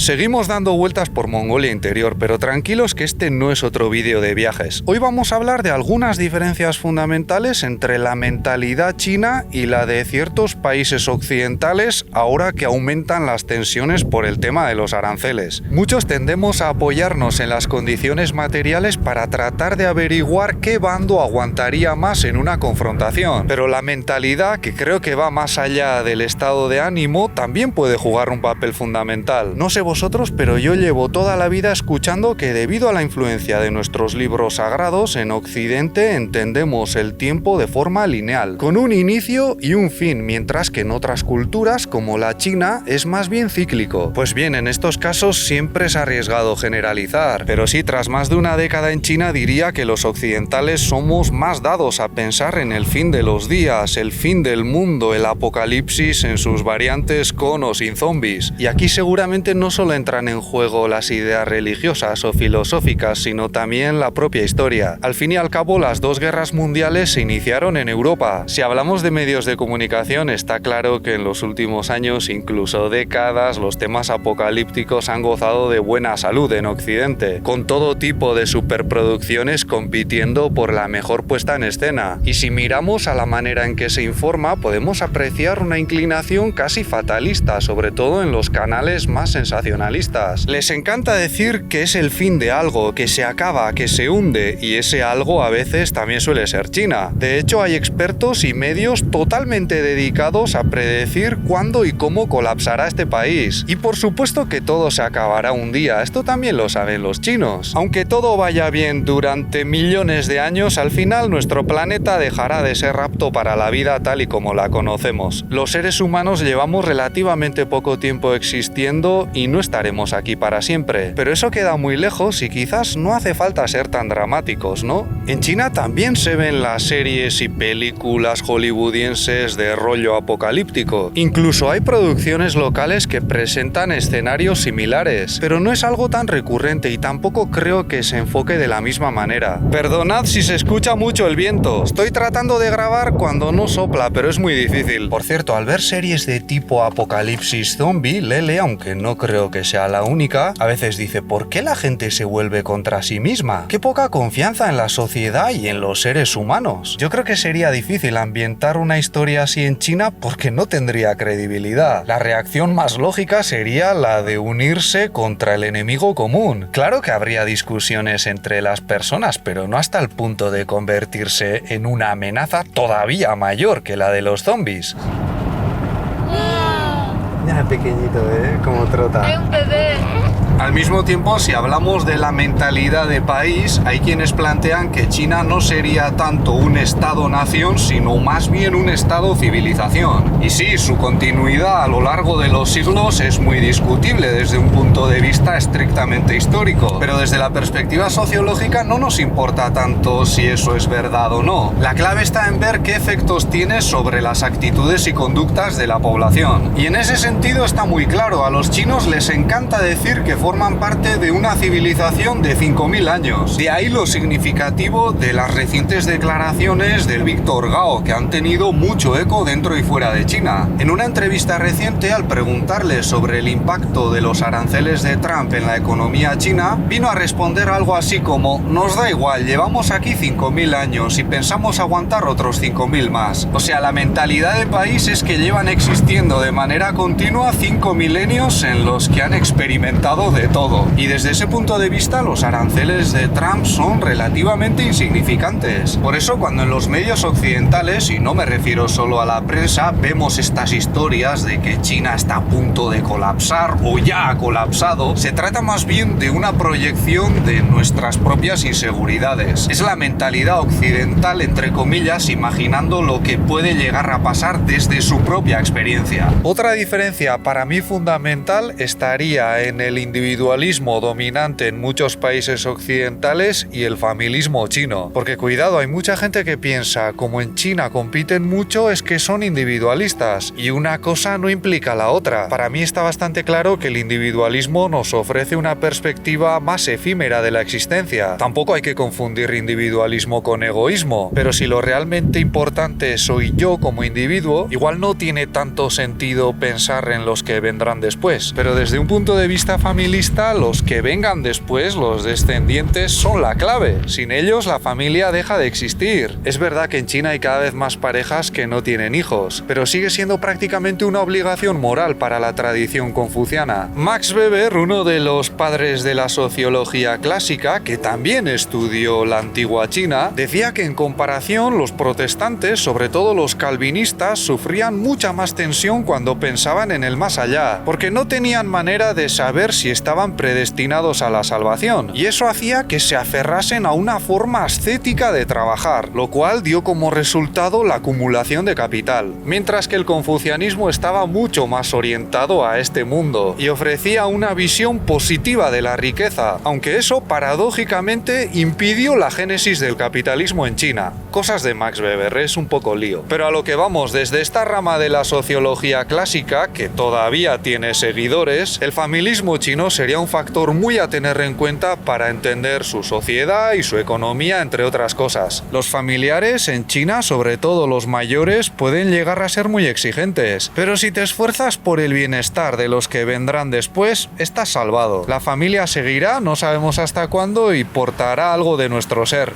Seguimos dando vueltas por Mongolia Interior, pero tranquilos que este no es otro vídeo de viajes. Hoy vamos a hablar de algunas diferencias fundamentales entre la mentalidad china y la de ciertos países occidentales ahora que aumentan las tensiones por el tema de los aranceles. Muchos tendemos a apoyarnos en las condiciones materiales para tratar de averiguar qué bando aguantaría más en una confrontación, pero la mentalidad, que creo que va más allá del estado de ánimo, también puede jugar un papel fundamental. No sé vosotros, pero yo llevo toda la vida escuchando que debido a la influencia de nuestros libros sagrados, en Occidente entendemos el tiempo de forma lineal, con un inicio y un fin, mientras que en otras culturas, como la China, es más bien cíclico. Pues bien, en estos casos siempre es arriesgado generalizar, pero sí, tras más de una década en China diría que los occidentales somos más dados a pensar en el fin de los días, el fin del mundo, el apocalipsis en sus variantes con o sin zombies. Y aquí seguramente no solo entran en juego las ideas religiosas o filosóficas, sino también la propia historia. Al fin y al cabo, las dos guerras mundiales se iniciaron en Europa. Si hablamos de medios de comunicación, está claro que en los últimos años, incluso décadas, los temas apocalípticos han gozado de buena salud en Occidente, con todo tipo de superproducciones compitiendo por la mejor puesta en escena. Y si miramos a la manera en que se informa, podemos apreciar una inclinación casi fatalista, sobre todo en los canales más sensacionalistas. Les encanta decir que es el fin de algo, que se acaba, que se hunde, y ese algo a veces también suele ser China. De hecho, hay expertos y medios totalmente dedicados a predecir cuándo y cómo colapsará este país. Y por supuesto que todo se acabará un día, esto también lo saben los chinos. Aunque todo vaya bien durante millones de años, al final nuestro planeta dejará de ser apto para la vida tal y como la conocemos. Los seres humanos llevamos relativamente poco tiempo existiendo y no estaremos aquí para siempre. Pero eso queda muy lejos y quizás no hace falta ser tan dramáticos, ¿no? En China también se ven las series y películas hollywoodienses de rollo apocalíptico. Incluso hay producciones locales que presentan escenarios similares, pero no es algo tan recurrente y tampoco creo que se enfoque de la misma manera. Perdonad si se escucha mucho el viento. Estoy tratando de grabar cuando no sopla, pero es muy difícil. Por cierto, al ver series de tipo apocalipsis zombie, Lele, aunque no creo que sea la única, a veces dice: ¿por qué la gente se vuelve contra sí misma? Qué poca confianza en la sociedad y en los seres humanos. Yo creo que sería difícil ambientar una historia así en China porque no tendría credibilidad. La reacción más lógica sería la de unirse contra el enemigo común. Claro que habría discusiones entre las personas, pero no hasta el punto de convertirse en una amenaza todavía mayor que la de los zombies. Ya pequeñito, como trota. Es un bebé. Al mismo tiempo, si hablamos de la mentalidad de país, hay quienes plantean que China no sería tanto un estado-nación, sino más bien un estado-civilización. Y sí, su continuidad a lo largo de los siglos es muy discutible desde un punto de vista estrictamente histórico, pero desde la perspectiva sociológica no nos importa tanto si eso es verdad o no. La clave está en ver qué efectos tiene sobre las actitudes y conductas de la población. Y en ese sentido está muy claro, a los chinos les encanta decir que forman parte de una civilización de 5.000 años. De ahí lo significativo de las recientes declaraciones del Víctor Gao, que han tenido mucho eco dentro y fuera de China. En una entrevista reciente, al preguntarle sobre el impacto de los aranceles de Trump en la economía china, vino a responder algo así como: nos da igual, llevamos aquí 5.000 años y pensamos aguantar otros 5.000 más. O sea, la mentalidad de país es que llevan existiendo de manera continua 5 milenios en los que han experimentado de todo. Y desde ese punto de vista, los aranceles de Trump son relativamente insignificantes. Por eso, cuando en los medios occidentales, y no me refiero solo a la prensa, vemos estas historias de que China está a punto de colapsar o ya ha colapsado, se trata más bien de una proyección de nuestras propias inseguridades. Es la mentalidad occidental, entre comillas, imaginando lo que puede llegar a pasar desde su propia experiencia. Otra diferencia para mí fundamental estaría en el individualismo dominante en muchos países occidentales y el familismo chino. Porque cuidado, hay mucha gente que piensa, como en China compiten mucho, es que son individualistas, y una cosa no implica la otra. Para mí está bastante claro que el individualismo nos ofrece una perspectiva más efímera de la existencia. Tampoco hay que confundir individualismo con egoísmo, pero si lo realmente importante soy yo como individuo, igual no tiene tanto sentido pensar pensar en los que vendrán después. Pero desde un punto de vista familista, los que vengan después, los descendientes, son la clave. Sin ellos, la familia deja de existir. Es verdad que en China hay cada vez más parejas que no tienen hijos, pero sigue siendo prácticamente una obligación moral para la tradición confuciana. Max Weber, uno de los padres de la sociología clásica, que también estudió la antigua China, decía que en comparación los protestantes, sobre todo los calvinistas, sufrían mucha más tensión cuando pensaban en el más allá, porque no tenían manera de saber si estaban predestinados a la salvación, y eso hacía que se aferrasen a una forma ascética de trabajar, lo cual dio como resultado la acumulación de capital, mientras que el confucianismo estaba mucho más orientado a este mundo y ofrecía una visión positiva de la riqueza, aunque eso paradójicamente impidió la génesis del capitalismo en China. Cosas de Max Weber, es un poco lío. Pero a lo que vamos, desde esta rama de la sociología clásica, que todavía tiene seguidores, el familismo chino sería un factor muy a tener en cuenta para entender su sociedad y su economía, entre otras cosas. Los familiares en China, sobre todo los mayores, pueden llegar a ser muy exigentes, pero si te esfuerzas por el bienestar de los que vendrán después, estás salvado. La familia seguirá, no sabemos hasta cuándo, y portará algo de nuestro ser.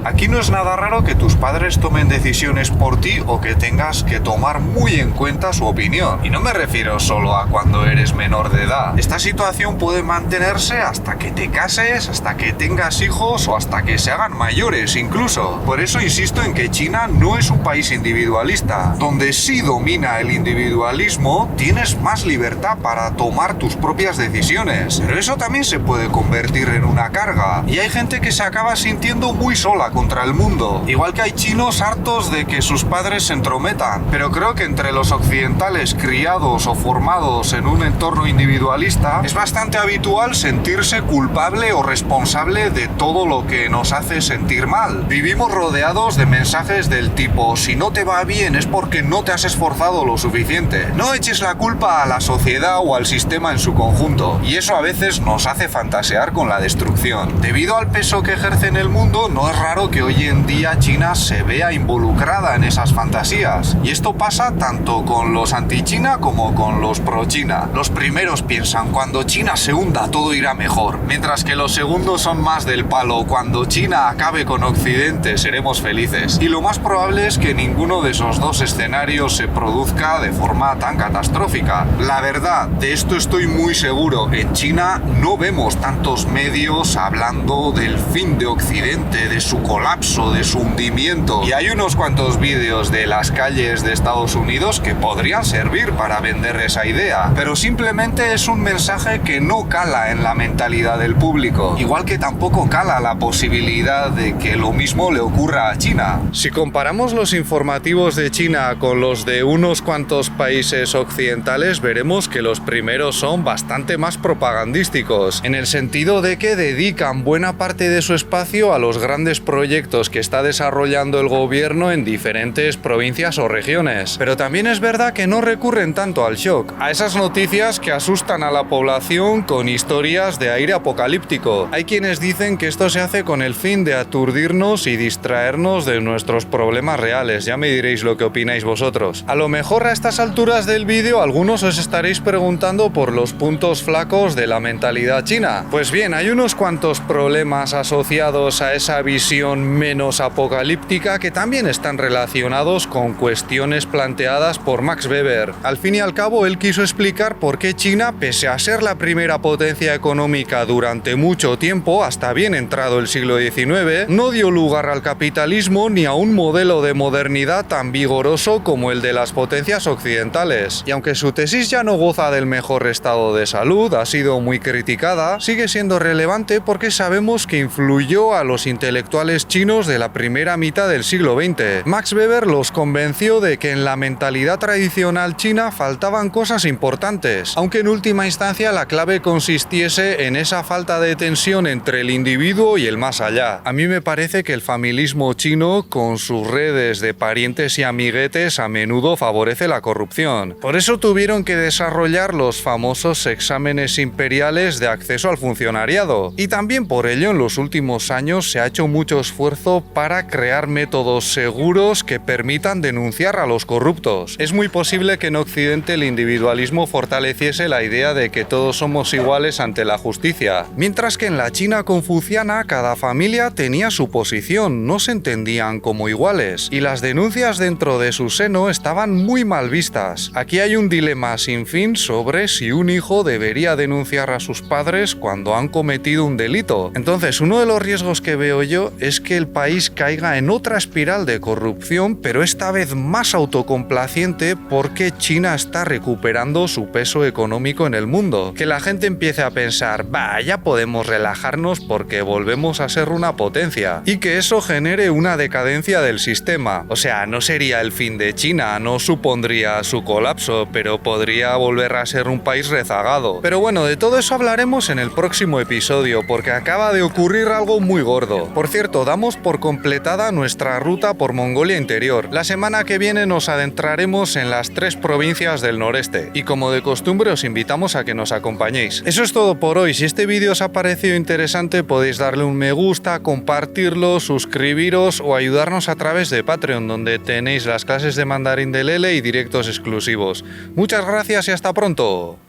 Aquí no es nada raro que tus padres tomen decisiones por ti o que tengas que tomar muy en cuenta su opinión. Y no me refiero solo a cuando eres menor de edad. Esta situación puede mantenerse hasta que te cases, hasta que tengas hijos o hasta que se hagan mayores incluso. Por eso insisto en que China no es un país individualista. Donde sí domina el individualismo, tienes más libertad para tomar tus propias decisiones. Pero eso también se puede convertir en una carga. Y hay gente que se acaba sintiendo muy sola contra el mundo. Igual que hay chinos hartos de que sus padres se entrometan. Pero creo que entre los occidentales criados o formados en un entorno individualista, es bastante habitual sentirse culpable o responsable de todo lo que nos hace sentir mal. Vivimos rodeados de mensajes del tipo: si no te va bien es porque no te has esforzado lo suficiente. No eches la culpa a la sociedad o al sistema en su conjunto. Y eso a veces nos hace fantasear con la destrucción. Debido al peso que ejerce en el mundo, no es raro que hoy en día China se vea involucrada en esas fantasías. Y esto pasa tanto con los anti-China como con los pro-China. Los primeros piensan: cuando China se hunda todo irá mejor, mientras que los segundos son más del palo: cuando China acabe con Occidente seremos felices. Y lo más probable es que ninguno de esos dos escenarios se produzca de forma tan catastrófica. La verdad, de esto estoy muy seguro, en China no vemos tantos medios hablando del fin de Occidente, de su colapso, de su hundimiento. Y hay unos cuantos vídeos de las calles de Estados Unidos que podrían servir para vender esa idea, pero simplemente es un mensaje que no cala en la mentalidad del público, igual que tampoco cala la posibilidad de que lo mismo le ocurra a China. Si comparamos los informativos de China con los de unos cuantos países occidentales, veremos que los primeros son bastante más propagandísticos, en el sentido de que dedican buena parte de su espacio a los grandes proyectos que está desarrollando el gobierno en diferentes provincias o regiones. Pero también es verdad que no recurren tanto al shock, a esas noticias que asustan a la población con historias de aire apocalíptico. Hay quienes dicen que esto se hace con el fin de aturdirnos y distraernos de nuestros problemas reales. Ya me diréis lo que opináis vosotros. A lo mejor a estas alturas del vídeo algunos os estaréis preguntando por los puntos flacos de la mentalidad china. Pues bien, hay unos cuantos problemas asociados a esa visión menos apocalíptica que también están relacionados con cuestiones planteadas por Max Weber. Al fin y al cabo, él quiso explicar por qué China, pese a ser la primera potencia económica durante mucho tiempo, hasta bien entrado el siglo XIX, no dio lugar al capitalismo ni a un modelo de modernidad tan vigoroso como el de las potencias occidentales. Y aunque su tesis ya no goza del mejor estado de salud, ha sido muy criticada, sigue siendo relevante porque sabemos que influyó a los intelectuales chinos de la primera mitad del siglo XX. Max Weber los convenció de que en la mentalidad tradicional china faltaban cosas importantes, aunque en última instancia la clave consistiese en esa falta de tensión entre el individuo y el más allá. A mí me parece que el familismo chino, con sus redes de parientes y amiguetes, a menudo favorece la corrupción. Por eso tuvieron que desarrollar los famosos exámenes imperiales de acceso al funcionariado. Y también por ello en los últimos años se ha hecho mucho esfuerzo para crear métodos seguros que permitan denunciar a los corruptos. Es muy posible que en Occidente el individualismo fortaleciese la idea de que todos somos iguales ante la justicia, mientras que en la China confuciana cada familia tenía su posición, no se entendían como iguales, y las denuncias dentro de su seno estaban muy mal vistas. Aquí hay un dilema sin fin sobre si un hijo debería denunciar a sus padres cuando han cometido un delito. Entonces, uno de los riesgos que veo yo es que el país caiga en otra espiral de corrupción, pero esta vez más autocomplaciente porque China está recuperando su peso económico en el mundo. Que la gente empiece a pensar, ya podemos relajarnos porque volvemos a ser una potencia, y que eso genere una decadencia del sistema. O sea, no sería el fin de China, no supondría su colapso, pero podría volver a ser un país rezagado. Pero bueno, de todo eso hablaremos en el próximo episodio, porque acaba de ocurrir algo muy gordo. Por cierto, damos por completada nuestra ruta por Mongolia Interior. La semana que viene nos adentraremos en las 3 provincias del noreste, y como de costumbre os invitamos a que nos acompañéis. Eso es todo por hoy. Si este vídeo os ha parecido interesante, podéis darle un me gusta, compartirlo, suscribiros o ayudarnos a través de Patreon, donde tenéis las clases de mandarín de Lele y directos exclusivos. Muchas gracias y hasta pronto.